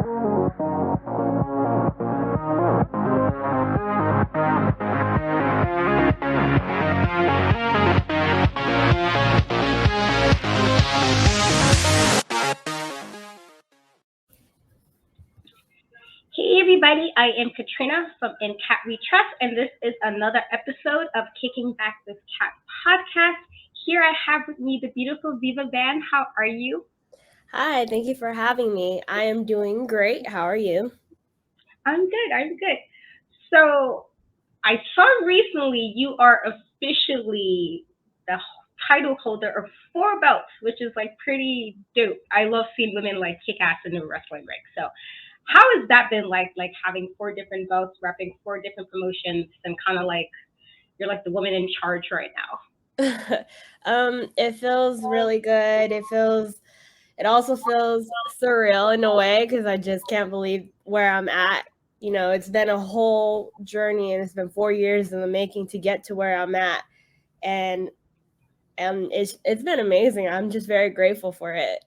Hey everybody, I am Katrina from In Cat We Trust, and this is another episode of Kicking Back with Cat podcast. Here I have with me the beautiful Viva band. How are you? Hi, thank you for having me. I am doing great. How are you? I'm good. So I saw recently you are officially the title holder of 4 belts, which is like pretty dope. I love seeing women like kick ass in the wrestling ring. So how has that been like having 4 different belts, repping 4 different promotions, and kind of like you're like the woman in charge right now? It feels really good. It also feels surreal in a way because I just can't believe where I'm at. You know, it's been a whole journey and it's been 4 years in the making to get to where I'm at. And it's been amazing. I'm just very grateful for it.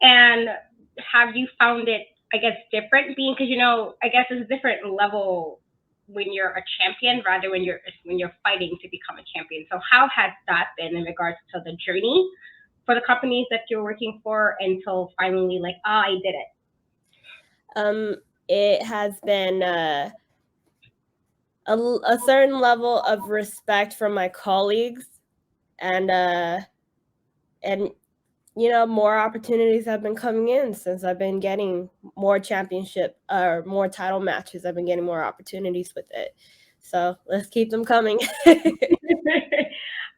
And have you found it, I guess, different being because I guess it's a different level when you're a champion rather when you're fighting to become a champion. So how has that been in regards to the journey for the companies that you're working for until finally like, I did it? It has been a certain level of respect from my colleagues and more opportunities have been coming in since I've been getting more championship or more title matches. I've been getting more opportunities with it. So let's keep them coming.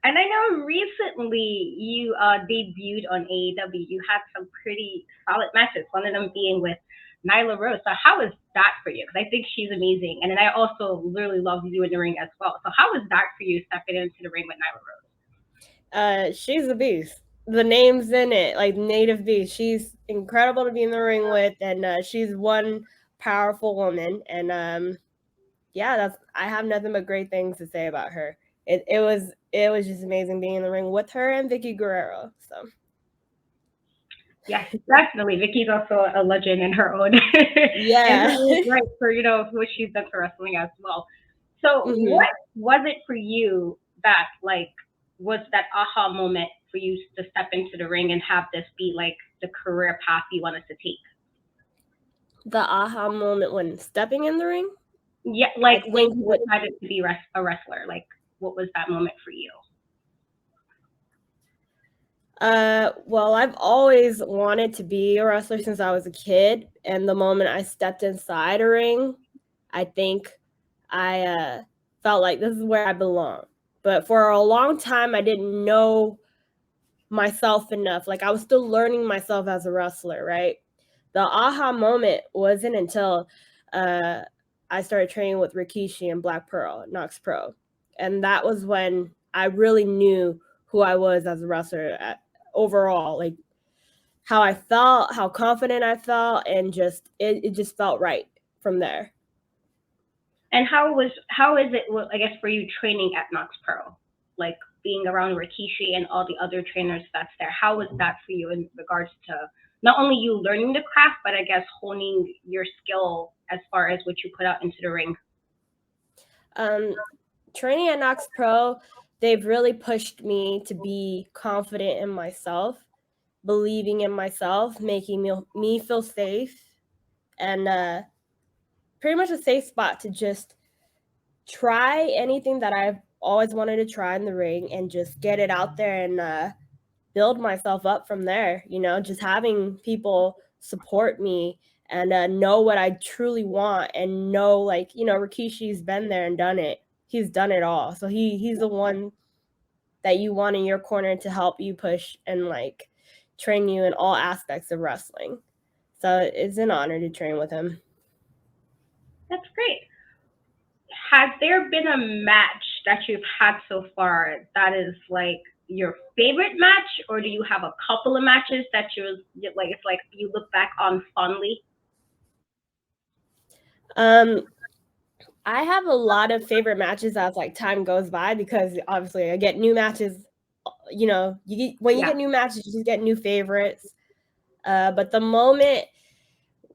And I know recently you debuted on AEW. You had some pretty solid matches, one of them being with Nyla Rose. So how is that for you? Because I think she's amazing. And then I also literally love you in the ring as well. So how is that for you stepping into the ring with Nyla Rose? She's a beast. The name's in it, like native beast. She's incredible to be in the ring with, and she's one powerful woman. And I have nothing but great things to say about her. It was just amazing being in the ring with her and Vicky Guerrero. So yes, definitely. Vicky's also a legend in her own. Yeah. And really great for what she's done for wrestling as well. So what was it for you that like was that aha moment for you to step into the ring and have this be like the career path you wanted to take? The aha moment when stepping in the ring? Yeah, like when you decided to be a wrestler, like what was that moment for you? Well, I've always wanted to be a wrestler since I was a kid, and the moment I stepped inside a ring, I think I felt like this is where I belong. But for a long time, I didn't know myself enough. Like I was still learning myself as a wrestler, right? The aha moment wasn't until I started training with Rikishi and Black Pearl at Knox Pro. And that was when I really knew who I was as a wrestler overall, like how I felt, how confident I felt, and just it just felt right from there. And how is it, I guess, for you training at Knox Pro? Like being around Rikishi and all the other trainers that's there. How was that for you in regards to not only you learning the craft, but I guess honing your skill as far as what you put out into the ring? Training at Knox Pro, they've really pushed me to be confident in myself, believing in myself, making me feel safe, and pretty much a safe spot to just try anything that I've always wanted to try in the ring and just get it out there and build myself up from there. You know, just having people support me and know what I truly want and know, like, you know, Rikishi's been there and done it. He's done it all. So he's the one that you want in your corner to help you push and like train you in all aspects of wrestling. So it's an honor to train with him. That's great. Has there been a match that you've had so far that is like your favorite match, or do you have a couple of matches that you like? It's like you look back on fondly. I have a lot of favorite matches as like time goes by because obviously I get new matches. You know, when you get new matches, you just get new favorites. But the moment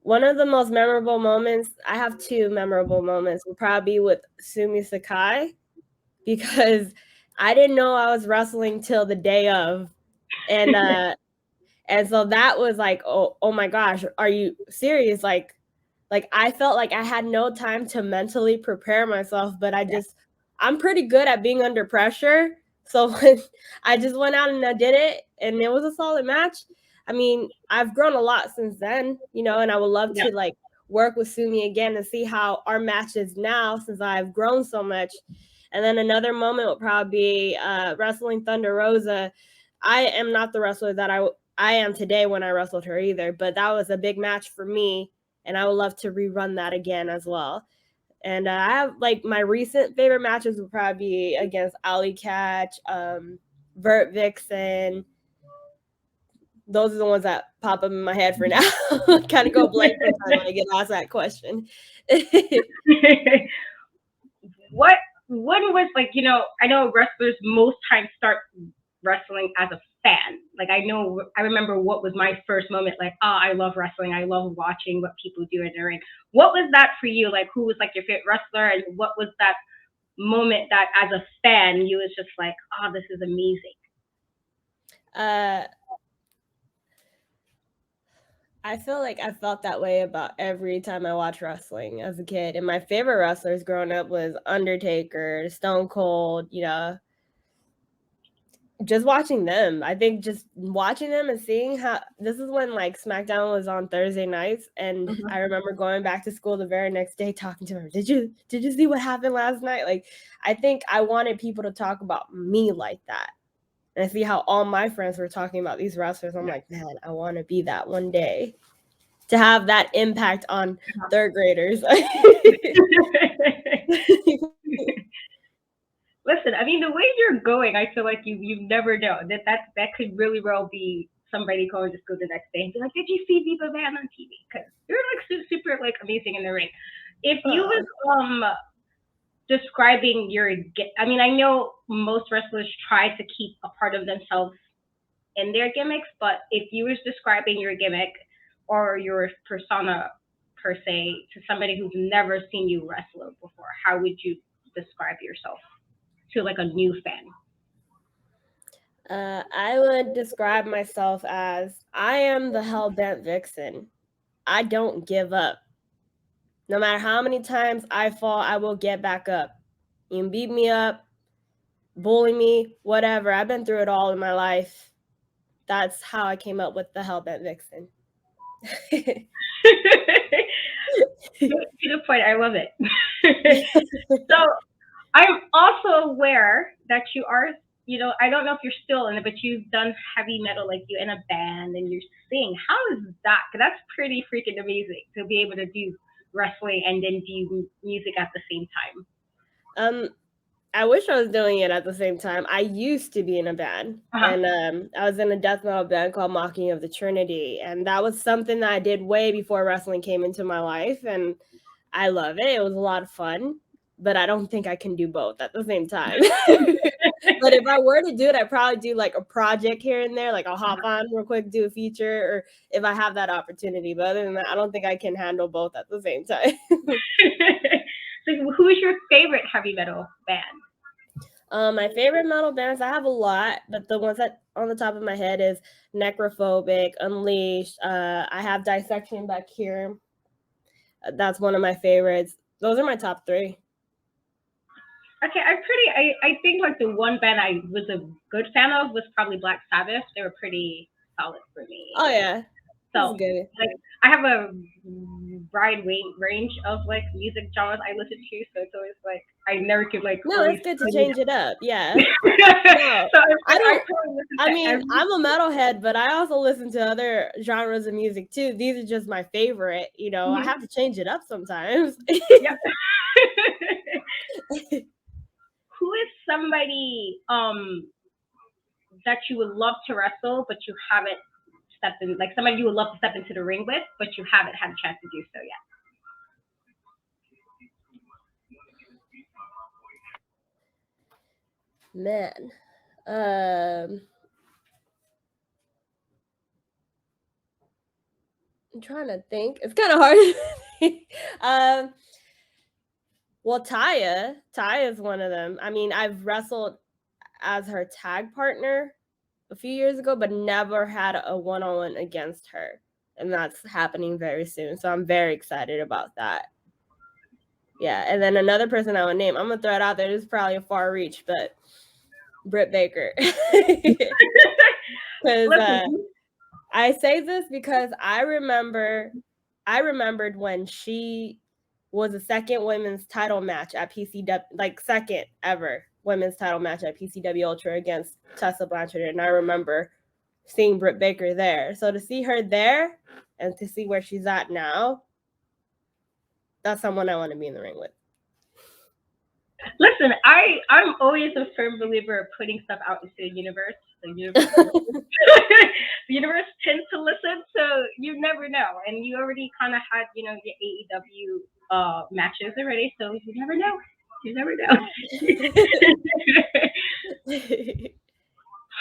one of the most memorable moments, I have two memorable moments, will probably be with Sumi Sakai, because I didn't know I was wrestling till the day of. And so that was like, oh my gosh, are you serious? Like I felt like I had no time to mentally prepare myself, but I'm pretty good at being under pressure. So when I just went out and I did it, and it was a solid match. I mean, I've grown a lot since then, and I would love to like work with Sumi again and see how our match is now since I've grown so much. And then another moment would probably be wrestling Thunder Rosa. I am not the wrestler that I am today when I wrestled her either, but that was a big match for me, and I would love to rerun that again as well. And I have like my recent favorite matches would probably be against Ali Catch, Brit Vixen. Those are the ones that pop up in my head for now. Kind of go blank sometimes when I get asked that question. What was like, I know wrestlers most times start wrestling as a fan. Like I remember what was my first moment, like, oh, I love wrestling. I love watching what people do in the ring. What was that for you? Like, who was like your favorite wrestler, and what was that moment that as a fan you was just like, oh, this is amazing? I feel like I felt that way about every time I watched wrestling as a kid. And my favorite wrestlers growing up was Undertaker, Stone Cold, just watching them. I think just watching them and seeing how this is when like SmackDown was on Thursday nights, and I remember going back to school the very next day talking to her. Did you see what happened last night? Like, I think I wanted people to talk about me like that. And I see how all my friends were talking about these wrestlers. I'm like, man, I want to be that one day, to have that impact on third graders. Listen, I mean, the way you're going, I feel like you never know that could really well be somebody calling to school the next day and be like, "Did you see Viva Man on TV?" Because you're like super like amazing in the ring. If you was describing I mean, I know most wrestlers try to keep a part of themselves in their gimmicks, but if you was describing your gimmick or your persona per se to somebody who's never seen you wrestle before, how would you describe yourself to like a new fan? I would describe myself as I am the Hellbent Vixen. I don't give up. No matter how many times I fall, I will get back up. You can beat me up, bully me, whatever. I've been through it all in my life. That's how I came up with the Hellbent Vixen. To the point, I love it. So I'm also aware that you are, I don't know if you're still in it, but you've done heavy metal, like you're in a band and you sing. How is that? Because that's pretty freaking amazing to be able to do wrestling and then do music at the same time. I wish I was doing it at the same time. I used to be in a band, and I was in a death metal band called Mocking of the Trinity, and that was something that I did way before wrestling came into my life, and I love it. It was a lot of fun, but I don't think I can do both at the same time. But if I were to do it, I'd probably do like a project here and there, like I'll hop on real quick, do a feature, or if I have that opportunity. But other than that, I don't think I can handle both at the same time. So who is your favorite heavy metal band? My favorite metal bands, I have a lot, but the ones that on the top of my head is Necrophobic, Unleashed. I have Dissection back here. That's one of my favorites. Those are my top three. Okay, I think like the one band I was a good fan of was probably Black Sabbath. They were pretty solid for me. Oh yeah. So good. Like I have a wide range of like music genres I listen to, so it's always like I never could like. No, it's good to change it up. Yeah. No, so I mean, I'm a metalhead, but I also listen to other genres of music too. These are just my favorite. I have to change it up sometimes. Yep. Who is somebody that you would love to wrestle, but you haven't stepped in, like somebody you would love to step into the ring with, but you haven't had a chance to do so yet? Man. I'm trying to think. It's kind of hard. Well, Taya is one of them. I mean, I've wrestled as her tag partner a few years ago, but never had a one-on-one against her. And that's happening very soon. So I'm very excited about that. Yeah. And then another person I would name, I'm going to throw it out there. This is probably a far reach, but Brit Baker. Because I say this because I remembered when she was the second women's title match at PCW, like second ever women's title match at PCW Ultra against Tessa Blanchard. And I remember seeing Brit Baker there. So to see her there and to see where she's at now, that's someone I want to be in the ring with. Listen, I'm always a firm believer of putting stuff out into the universe. The universe, the universe tends to listen, so you never know. And you already kind of had, your AEW matches already, so you never know. You never know.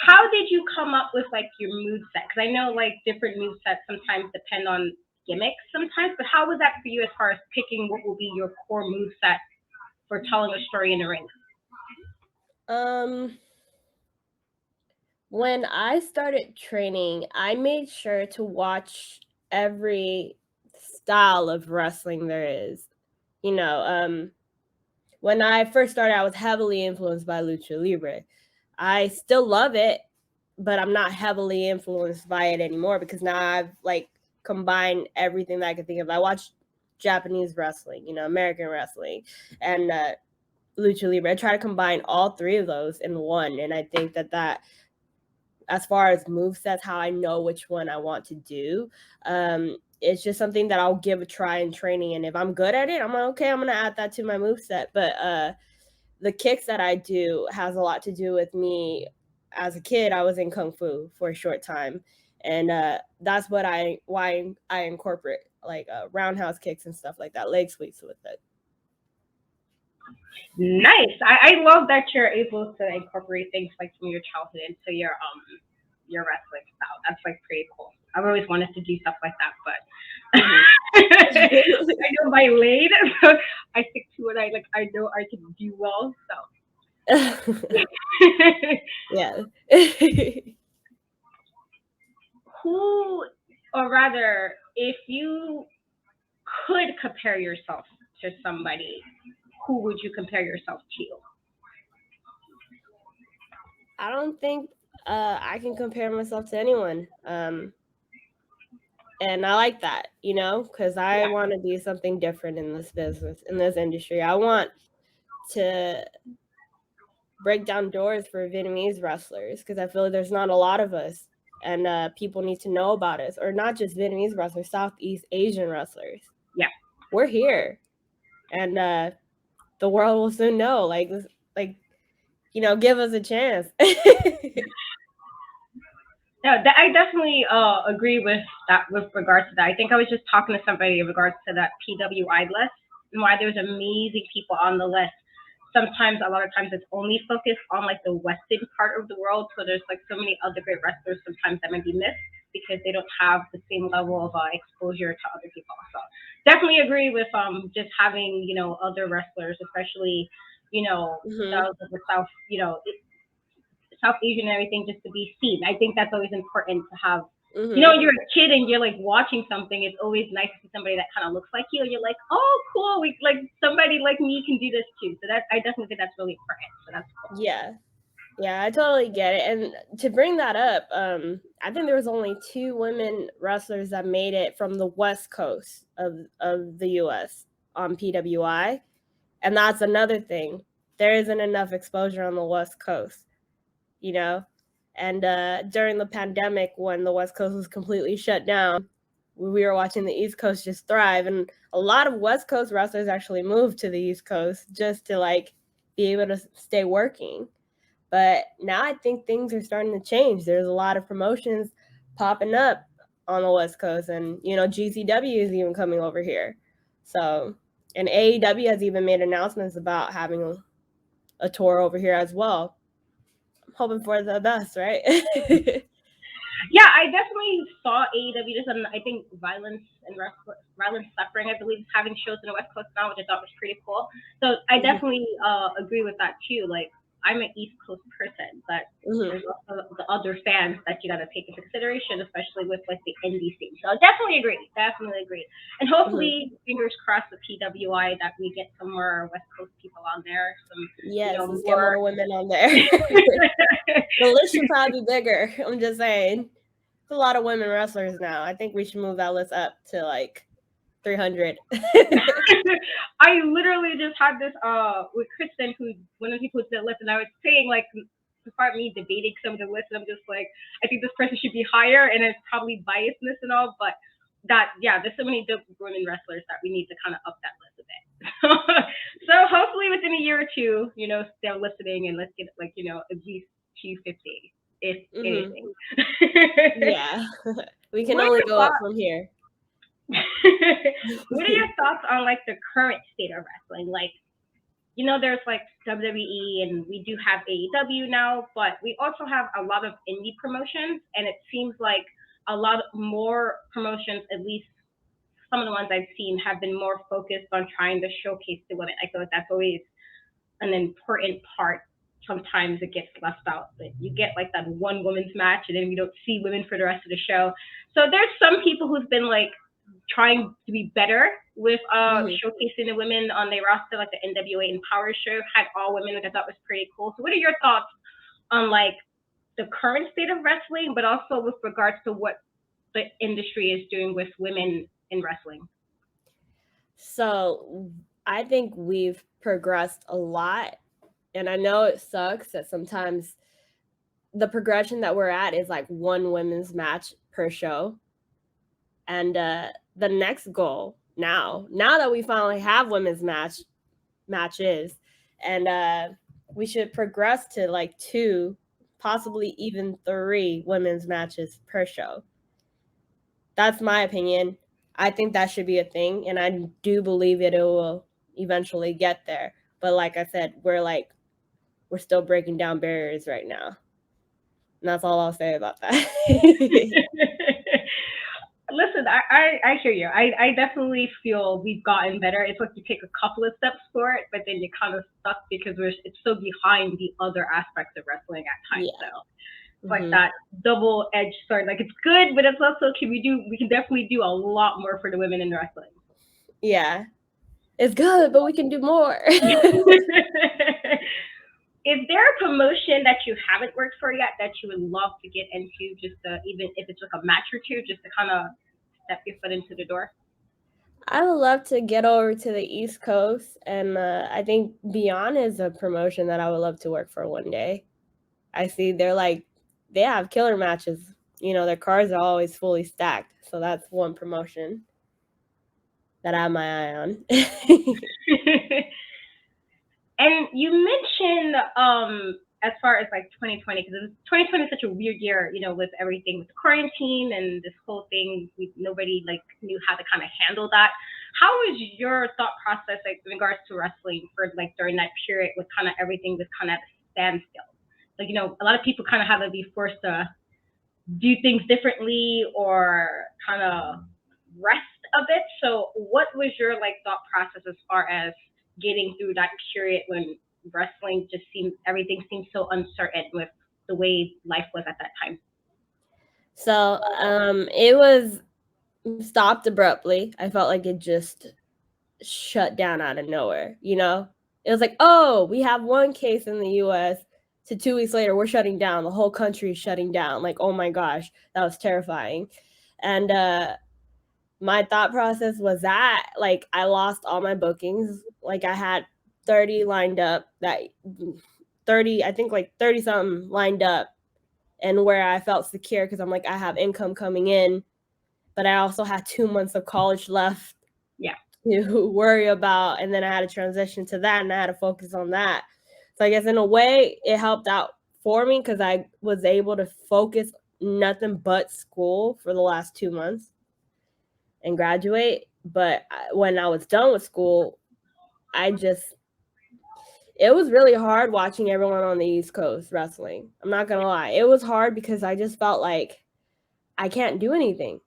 How did you come up with like your moveset? Because I know like different movesets sometimes depend on gimmicks sometimes, but how was that for you as far as picking what will be your core moveset for telling a story in the ring? When I started training, I made sure to watch every style of wrestling there is. When I first started, I was heavily influenced by Lucha Libre. I still love it, but I'm not heavily influenced by it anymore because now I've like combined everything that I could think of. I watch Japanese wrestling, American wrestling, and Lucha Libre. I try to combine all three of those in one, and I think that as far as movesets, how I know which one I want to do, it's just something that I'll give a try in training, and if I'm good at it, I'm like, okay, I'm gonna add that to my moveset. But the kicks that I do has a lot to do with me. As a kid, I was in Kung Fu for a short time, and that's why I incorporate like roundhouse kicks and stuff like that, leg sweeps with it. Nice. I love that you're able to incorporate things like from your childhood into your wrestling style. That's like pretty cool. I've always wanted to do stuff like that, but I know my lane, so I stick to what I know I can do well. So yeah. Who, or rather, if you could compare yourself to somebody, who would you compare yourself to? I don't think I can compare myself to anyone. And I like that, because I want to do something different in this business, in this industry. I want to break down doors for Vietnamese wrestlers because I feel like there's not a lot of us, and people need to know about us, or not just Vietnamese wrestlers, Southeast Asian wrestlers. Yeah, we're here, and the world will soon know. Give us a chance. No, I definitely agree with that with regards to that. I think I was just talking to somebody in regards to that PWI list and why there's amazing people on the list. Sometimes, a lot of times, it's only focused on like the western part of the world. So there's like so many other great wrestlers sometimes that might be missed because they don't have the same level of exposure to other people. So definitely agree with just having other wrestlers, especially styles of the South, South Asian and everything, just to be seen. I think that's always important to have. When you're a kid and you're like watching something, it's always nice to see somebody that kind of looks like you, and you're like, oh, cool, we like somebody like me can do this too. So I definitely think that's really important. So that's cool. Yeah, I totally get it. And to bring that up, I think there was only 2 women wrestlers that made it from the West Coast of the U.S. on PWI, and that's another thing. There isn't enough exposure on the West Coast. And during the pandemic, when the West Coast was completely shut down, we were watching the East Coast just thrive, and a lot of West Coast wrestlers actually moved to the East Coast just to be able to stay working. But now I think things are starting to change. There's a lot of promotions popping up on the West Coast, and GCW is even coming over here. So, and AEW has even made announcements about having a tour over here as well. Hoping for the best, right? Yeah, I definitely saw AEW just on, I think, violence suffering, I believe, is having shows in the West Coast now, which I thought was pretty cool. So I Mhm, definitely agree with that too. Like, I'm an East Coast person, but mhm, there's also the other fans that you got to take into consideration, especially with like the indie scene. So I definitely agree, definitely agree. And mhm. hopefully, fingers crossed with PWI that we get some more West Coast people on there, some, Yes, let's get more. more women on there. The list should probably be bigger. I'm just saying. It's a lot of women wrestlers now. I think we should move that list up to like 300. I literally just had this with Kristen, who's one of the people who did the list, and I was saying like, despite me debating some of the lists, I'm just like, I think this person should be higher, and it's probably biasness and all, but that, yeah, there's so many dope women wrestlers that we need to kind of up that list a bit. So hopefully within a year or two, they're listening, and let's get like at least 250, if Hmm. anything. Yeah. We can What are only your go up thoughts? from here. What are your thoughts on like the current state of wrestling? Like, there's like WWE and we do have AEW now, but we also have a lot of indie promotions, and it seems like a lot more promotions, at least some of the ones I've seen, have been more focused on trying to showcase the women. I feel like that's always an important part. Sometimes it gets left out. But you get like that one women's match, and then we don't see women for the rest of the show. So there's some people who've been like trying to be better with Hmm. showcasing the women on their roster, like the NWA Empower show had all women, which I thought was pretty cool. So what are your thoughts on like the current state of wrestling, but also with regards to what the industry is doing with women in wrestling? So I think we've progressed a lot. And I know it sucks that sometimes the progression that we're at is like one women's match per show. And the next goal now that we finally have women's matches, and we should progress to like two, possibly even three women's matches per show. That's my opinion. I think that should be a thing, and I do believe it will eventually get there. But like I said, we're still breaking down barriers right now. And that's all I'll say about that. Listen, I hear you. I definitely feel we've gotten better. It's like you take a couple of steps for it, but then you're kind of stuck because it's so behind the other aspects of wrestling at times. Yeah. So it's like Hmm. that double edged sword. Like it's good, but it's also we can definitely do a lot more for the women in wrestling. Yeah. It's good, but we can do more. Is there a promotion that you haven't worked for yet that you would love to get into, just to, even if it's like a match or two, just to kind of step your foot into the door? I would love to get over to the East Coast, and I think Beyond is a promotion that I would love to work for one day. I see they have killer matches. Their cards are always fully stacked, so that's one promotion that I have my eye on. And you mentioned as far as like 2020, because 2020 is such a weird year, with everything with the quarantine and this whole thing. Nobody like knew how to kind of handle that. How was your thought process like in regards to wrestling for like during that period with kind of everything was kind of at a standstill? Like a lot of people kind of have to be forced to do things differently or kind of rest a bit. So, what was your like thought process as far as getting through that period when wrestling just seemed everything seemed so uncertain with the way life was at that time? So it was stopped abruptly. I felt like it just shut down out of nowhere. It was like, oh, we have one case in the US, to 2 weeks later we're shutting down, the whole country is shutting down. Like, oh my gosh, that was terrifying. And my thought process was that like I lost all my bookings. Like I had 30 lined up, that 30, I think like 30 something lined up, and where I felt secure because I'm like, I have income coming in, but I also had 2 months of college left Yeah. to worry about, and then I had to transition to that, and I had to focus on that. So I guess in a way it helped out for me because I was able to focus nothing but school for the last 2 months and graduate. But when I was done with school, I just it was really hard watching everyone on the East Coast wrestling. I'm not gonna lie, it was hard because I just felt like I can't do anything.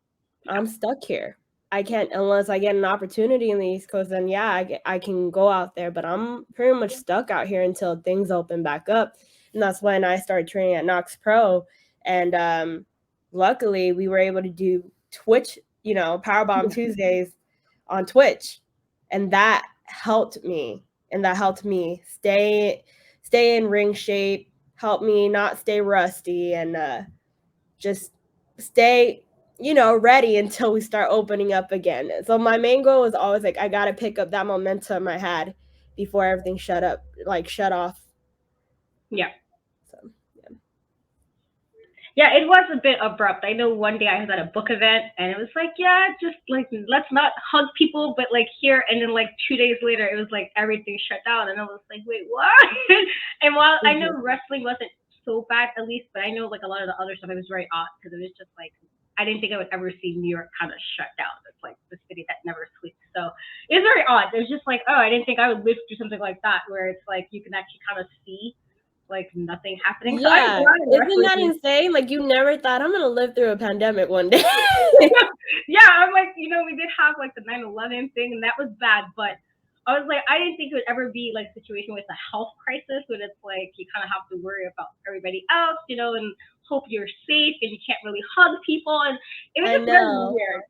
I'm stuck here. I can't, unless I get an opportunity in the East Coast, then yeah, I can go out there, but I'm pretty much stuck out here until things open back up. And that's when I started training at Nox Pro. And luckily we were able to do Twitch, Powerbomb Tuesdays on Twitch. And that helped me. And that helped me stay in ring shape, helped me not stay rusty, and just stay ready until we start opening up again. So my main goal was always like, I got to pick up that momentum I had before everything shut off. Yeah. So, yeah. Yeah, it was a bit abrupt. I know one day I was at a book event and it was like, yeah, just like, let's not hug people, but like here. And then like 2 days later, it was like everything shut down. And I was like, wait, what? And while I know wrestling wasn't so bad, at least, but I know like a lot of the other stuff, it was very odd because it was just like, I didn't think I would ever see New York kind of shut down. It's like the city that never sleeps. So it was very odd. It was just like, oh, I didn't think I would live through something like that where it's like you can actually kind of see like nothing happening. Yeah, so isn't that insane? Like you never thought I'm gonna live through a pandemic one day. Yeah, I'm like, we did have like the 9/11 thing, and that was bad, but I was like, I didn't think it would ever be like a situation with a health crisis when it's like you kind of have to worry about everybody else, and hope you're safe, and you can't really hug people, and it was just very weird.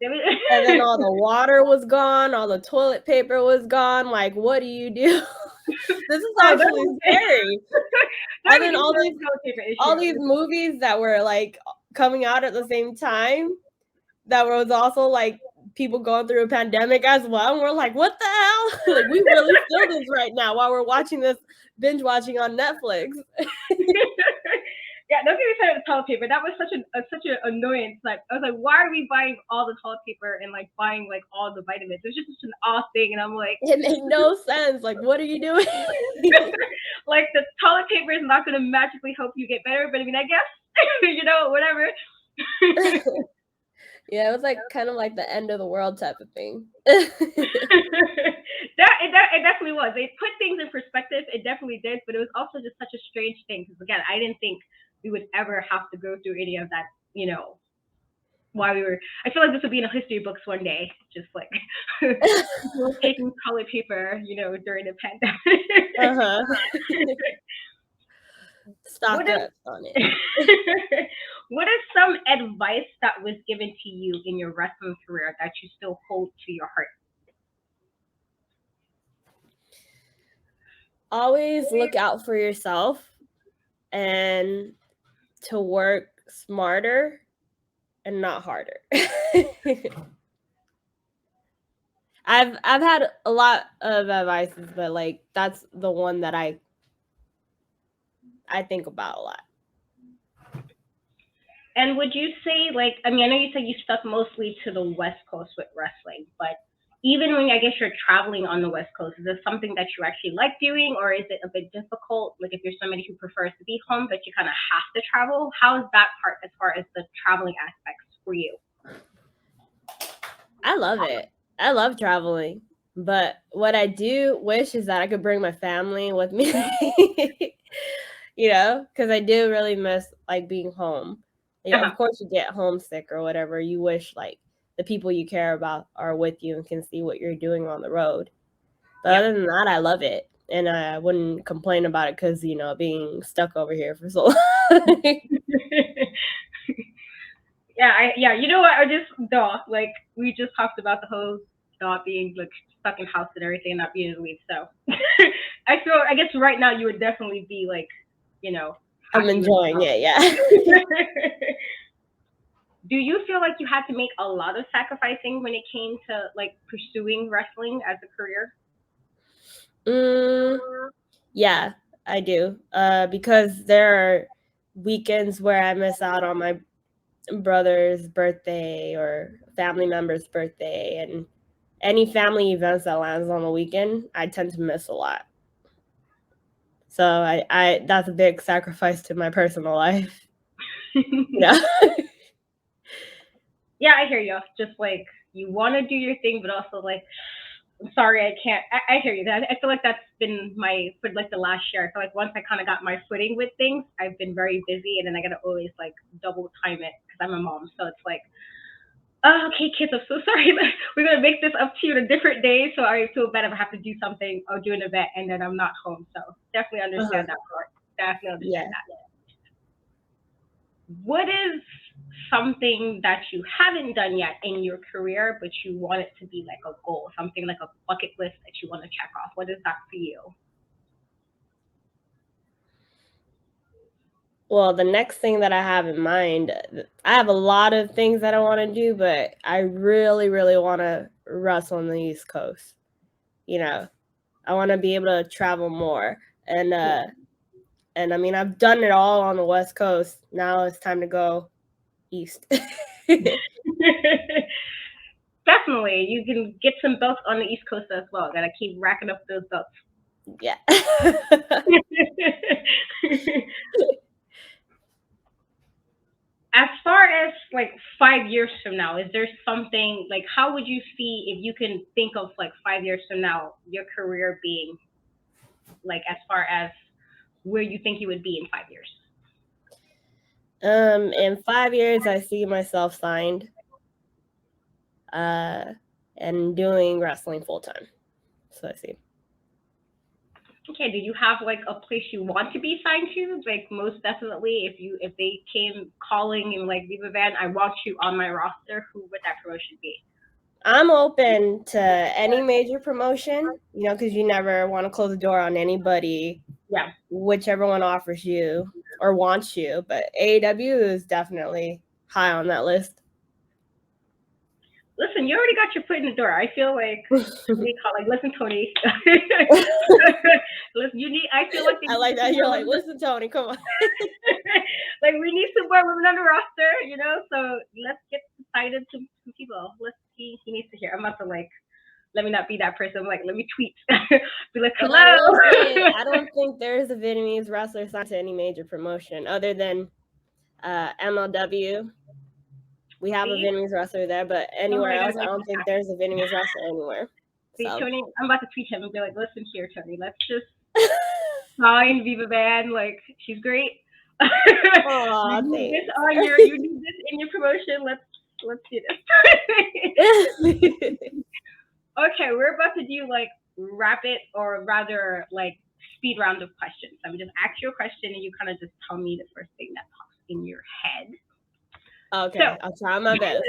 And then all the water was gone, all the toilet paper was gone. Like, what do you do? This is actually scary. And then all these movies that were like coming out at the same time, that was also like people going through a pandemic as well. And we're like, what the hell? Like, we really feel this right now while we're watching this, binge watching on Netflix. Yeah, don't get me started with toilet paper. That was such an annoyance. Like, I was like, why are we buying all the toilet paper and like buying like all the vitamins? It was just such an odd thing, and I'm like, it made no sense. Like, what are you doing? Like, the toilet paper is not going to magically help you get better, but I mean, I guess whatever. Yeah, it was like kind of like the end of the world type of thing. It definitely was. It put things in perspective. It definitely did, but it was also just such a strange thing because again, I didn't think we would ever have to go through any of that. While we were, I feel like this would be in the history books one day, just like taking toilet paper, during the pandemic. Stock up on it. What is some advice that was given to you in your wrestling career that you still hold to your heart? Always look out for yourself and to work smarter and not harder. I've had a lot of advices, but like that's the one that I think about a lot. And would you say, like, I mean, I know you said you stuck mostly to the West Coast with wrestling, but even when I guess you're traveling on the West Coast, is this something that you actually like doing, or is it a bit difficult? Like, if you're somebody who prefers to be home, but you kind of have to travel, how is that part as far as the traveling aspects for you? I love it. I love traveling, but what I do wish is that I could bring my family with me, because I do really miss like being home. Of course, you get homesick or whatever. You wish like the people you care about are with you and can see what you're doing on the road. But other than that, I love it. And I wouldn't complain about it because, being stuck over here for so long. Yeah. You know what? I just, like, we just talked about the whole being like stuck in house and everything and not being able to leave. So I guess right now you would definitely be like, I'm enjoying it, yeah. Do you feel like you had to make a lot of sacrificing when it came to like pursuing wrestling as a career? Yeah, I do. Because there are weekends where I miss out on my brother's birthday or family member's birthday, and any family events that lands on the weekend, I tend to miss a lot. So I that's a big sacrifice to my personal life. Yeah. Yeah, I hear you. Just like you want to do your thing, but also like I'm sorry, I can't. I hear you. I feel like that's been for like the last year. I feel like once I kind of got my footing with things, I've been very busy, and then I gotta always like double time it because I'm a mom. So it's like, oh, okay, kids, I'm so sorry. We're gonna make this up to you on a different day. So I feel bad if I have to do something or do an event and then I'm not home. So definitely understand that part. Definitely Yeah. understand that. What is something that you haven't done yet in your career, but you want it to be like a goal, something like a bucket list that you want to check off? What is that for you? Well, the next thing that I have in mind, I have a lot of things that I want to do, but I really, really want to wrestle on the East Coast. You know, I want to be able to travel more, and I mean, I've done it all on the West Coast. Now it's time to go east. Definitely, you can get some belts on the East Coast as well. Gotta keep racking up those belts. Yeah. As far as like 5 years from now, is there something like how would you see if you can think of like 5 years from now your career being like as far as where you think you would be in 5 years? In 5 years, I see myself signed, and doing wrestling full time. So I see. Okay, do you have like a place you want to be signed to? Like most definitely, if they came calling and like Viva Van, I want you on my roster. Who would that promotion be? I'm open to any major promotion, because you never want to close the door on anybody. Yeah. Whichever one offers you or wants you, but AEW is definitely high on that list. Listen, you already got your foot in the door. I feel like listen, Tony. Listen, I feel like I like that. You're like, listen, Tony, come on. Like we need some more women on the roster, So let's get excited to some people. Let's see. He needs to hear. I'm about to like. Let me not be that person. Like, let me tweet. Be like, hello. I don't think there's a Vietnamese wrestler signed to any major promotion other than MLW. We have a Vietnamese wrestler there, but anywhere else, I don't think there's a Vietnamese wrestler anywhere. See, so. Tony, I'm about to tweet him and be like, listen here, Tony, let's just sign Viva Van. Like, she's great. Aww, you need this in your promotion. Let's do this. Okay, we're about to do like rapid or rather like speed round of questions. I'm just ask you a question and you kind of just tell me the first thing that pops in your head. Okay, so, I'll try my best.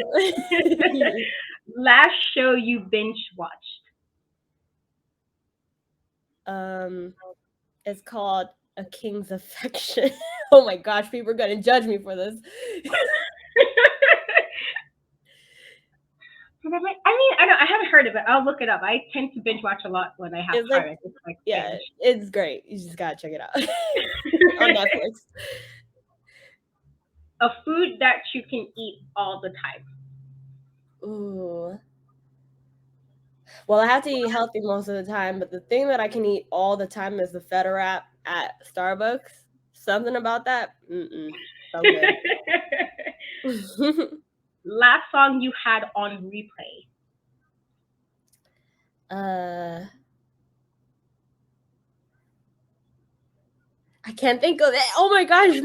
Last show you binge watched? It's called A King's Affection. Oh my gosh, people are gonna judge me for this. I haven't heard of it. I'll look it up. I tend to binge watch a lot when I have time. It's great. You just gotta check it out on Netflix. A food that you can eat all the time. Ooh. Well, I have to eat healthy most of the time, but the thing that I can eat all the time is the feta wrap at Starbucks. Something about that. So good. Last song you had on replay? I can't think of it. Oh my gosh, I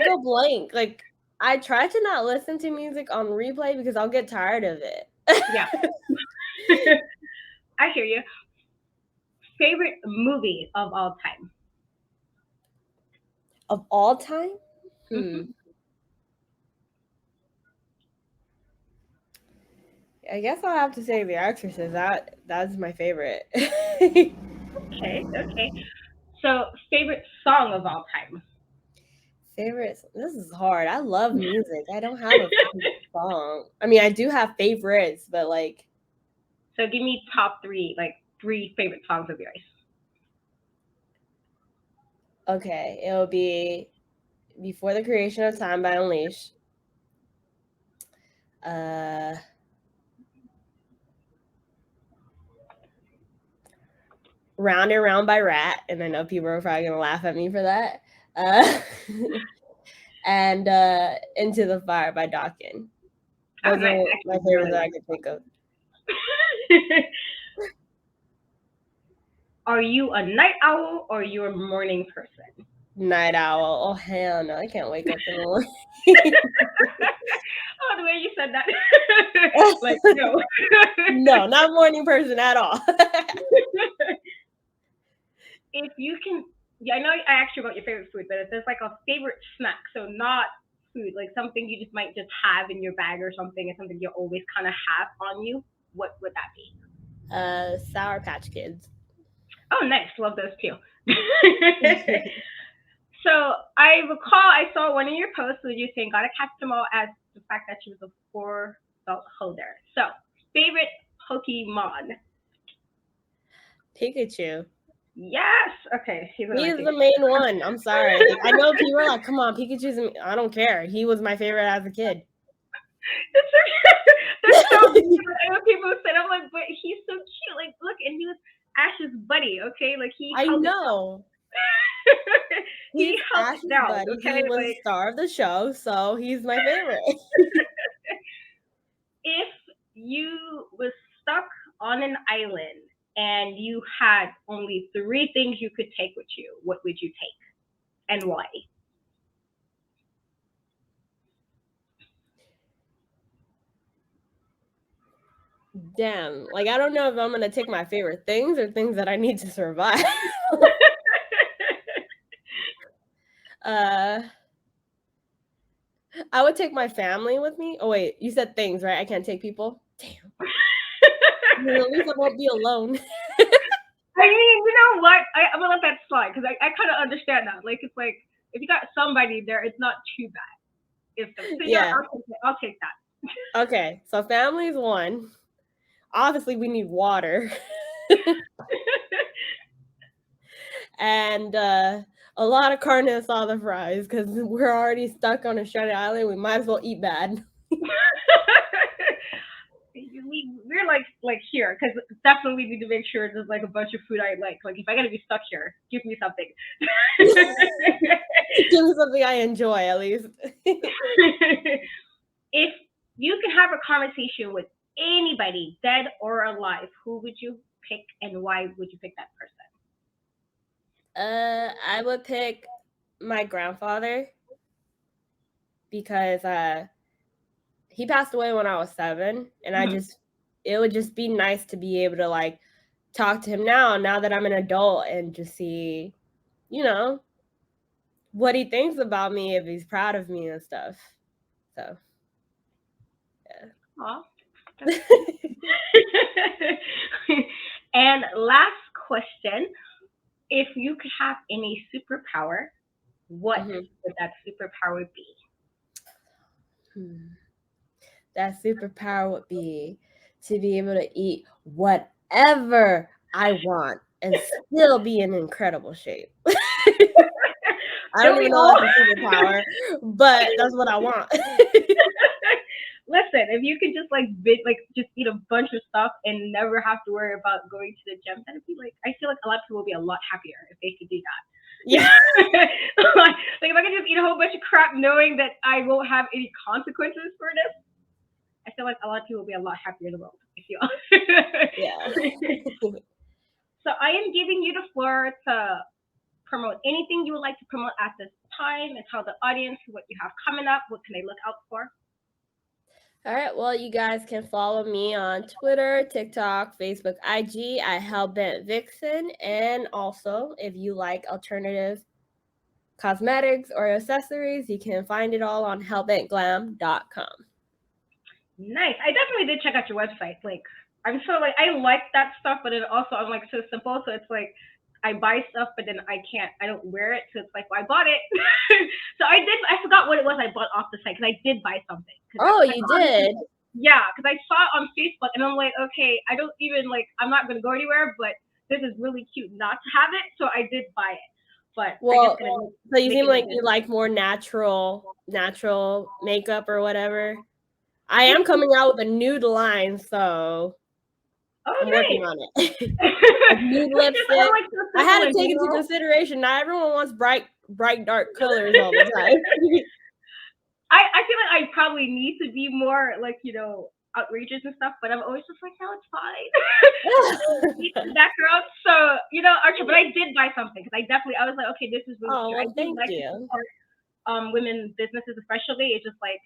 go blank. Like I try to not listen to music on replay because I'll get tired of it. Yeah. I hear you. Favorite movie of all time? Of all time? I guess I'll have to say The Exorcist. That's my favorite. Okay. So, favorite song of all time? Favorite? This is hard. I love music. I don't have a favorite song. I mean, I do have favorites, but like. So, give me top three, like 3 favorite songs of yours. Okay, it'll be Before the Creation of Time by Unleash. Round and Round by Rat, and I know people are probably gonna laugh at me for that. And Into the Fire by Dawkins. Those are my favorites that I can think of. Are you a night owl or you a morning person? Night owl. Oh hell no! I can't wake up in the morning. Oh, the way you said that. Like, no. No, not morning person at all. If you can, yeah, I know I asked you about your favorite food, but if there's like a favorite snack, so not food, like something you just might just have in your bag or something, and something you always kind of have on you, what would that be? Sour Patch Kids. Oh, nice. Love those too. So I recall I saw one of your posts where you saying gotta catch them all as the fact that she was a 4-belt holder. So favorite Pokemon? Pikachu. Yes. Okay. He's the main one. I'm sorry. I know people are like, come on, Pikachu's. I don't care. He was my favorite as a kid. That's so cute. I know people said, I'm like, but he's so cute. Like, look, and he was Ash's buddy. Okay, like he. I know. He helped Ash's down. buddy. Okay, He was like, the star of the show, so he's my favorite. If you was stuck on an island and you had only 3 things you could take with you, what would you take and why? Damn, like I don't know if I'm gonna take my favorite things or things that I need to survive. I would take my family with me. Oh wait, you said things, right? I can't take people. Damn. At least I won't be alone. I mean, you know what? I'm gonna let that slide because I kind of understand that. Like, it's like if you got somebody there, it's not too bad. Yeah, I'll take that. Okay, so family's one. Obviously, we need water. And a lot of carne asada fries because we're already stuck on a stranded island. We might as well eat bad. We're like here because definitely need to make sure there's like a bunch of food I like. Like if I gotta be stuck here, give me something. Give me something I enjoy at least. If you could have a conversation with anybody, dead or alive, who would you pick and why would you pick that person? I would pick my grandfather because he passed away when I was 7, and it would just be nice to be able to like talk to him now that I'm an adult and just see, what he thinks about me, if he's proud of me and stuff. So, yeah. Aw. And last question. If you could have any superpower, what would that superpower be? That superpower would be to be able to eat whatever I want and still be in incredible shape. I don't even know that's a superpower, but that's what I want. Listen, if you could just just eat a bunch of stuff and never have to worry about going to the gym, that'd be like, I feel like a lot of people would be a lot happier if they could do that. Yeah. Like if I could just eat a whole bunch of crap knowing that I won't have any consequences for this, I feel like a lot of people will be a lot happier in the world. I feel. Yeah. So I am giving you the floor to promote anything you would like to promote at this time and tell the audience what you have coming up. What can they look out for? All right, well, you guys can follow me on Twitter, TikTok, Facebook, IG at Hellbent Vixen. And also, if you like alternative cosmetics or accessories, you can find it all on hellbentglam.com. Nice. I definitely did check out your website. Like, I'm so like, I like that stuff, but it also, I'm like so simple. So it's like, I buy stuff, but then I don't wear it. So it's like, well, I bought it. So I forgot what it was I bought off the site because I did buy something. Oh, you did? Yeah, because I saw it on Facebook and I'm like, okay, I don't even I'm not going to go anywhere, but this is really cute not to have it. So I did buy it. But well, so you seem like you like more natural makeup or whatever. I am coming out with a nude line, so I'm working on it. Nude lipstick. I had to take into consideration. Not everyone wants bright, dark colors all the time. I feel like I probably need to be more outrageous and stuff, but I'm always just like, no, it's fine. Keep the background. So, you know, Archer, but I did buy something because I was like, okay, this is really Oh, cute. well, I do thank like to you. support women businesses, especially. It's just like,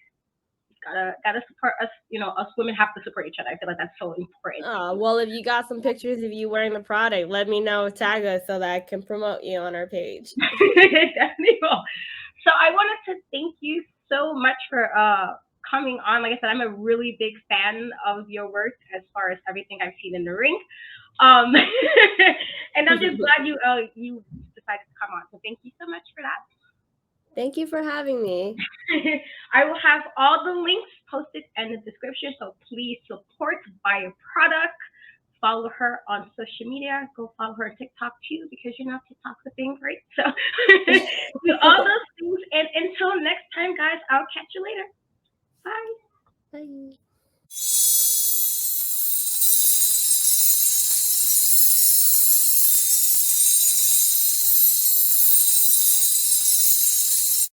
gotta support us, you know, us women have to support each other. I feel like that's so important. Oh, well, if you got some pictures of you wearing the product, let me know, tag us so that I can promote you on our page. Definitely will. So I wanted to thank you so much for coming on. Like I said, I'm a really big fan of your work as far as everything I've seen in the ring. And I'm just glad you decided to come on. So thank you so much for that. Thank you for having me. I will have all the links posted in the description, so please support, buy a product, follow her on social media, go follow her on TikTok too, because you know TikTok's a thing, right? So do all those things, and until next time, guys, I'll catch you later. Bye. Bye.